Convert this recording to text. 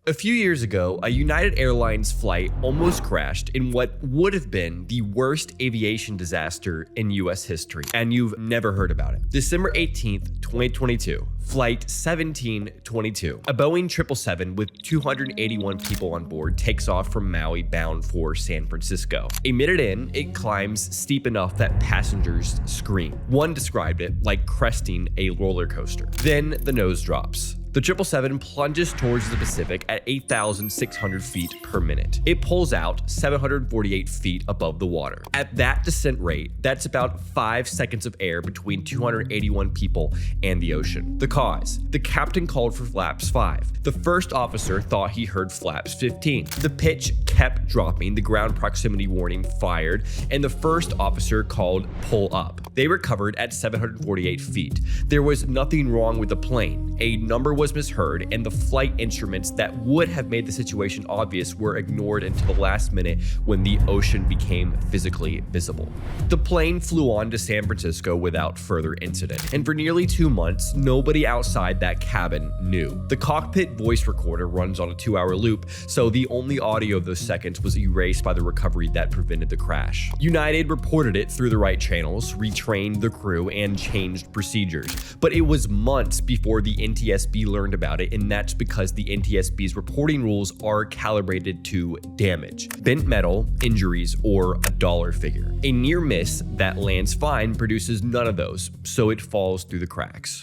A few years ago, a United Airlines flight almost crashed in what would have been the worst aviation disaster in US history, and you've never heard about it. December 18th, 2022, Flight 1722, a Boeing 777 with 281 people on board takes off from Maui bound for San Francisco. A minute in, it climbs steep enough that passengers scream. One described it like cresting a roller coaster. Then the nose drops. The 777 plunges towards the Pacific at 8,600 feet per minute. It pulls out 748 feet above the water. At that descent rate, that's about 5 seconds of air between 281 people and the ocean. The cause: the captain called for flaps 5. The first officer thought he heard flaps 15. The pitch kept dropping, the ground proximity warning fired, and the first officer called pull up. They recovered at 748 feet. There was nothing wrong with the plane. A number was misheard, and the flight instruments that would have made the situation obvious were ignored until the last minute when the ocean became physically visible. The plane flew on to San Francisco without further incident, and for nearly 2 months, nobody outside that cabin knew. The cockpit voice recorder runs on a 2-hour loop, so the only audio of those seconds was erased by the recovery that prevented the crash. United reported it through the right channels, retrained the crew, and changed procedures, but it was months before the NTSB learned about it, and that's because the NTSB's reporting rules are calibrated to damage, bent metal, injuries, or a dollar figure. A near miss that lands fine produces none of those, so it falls through the cracks.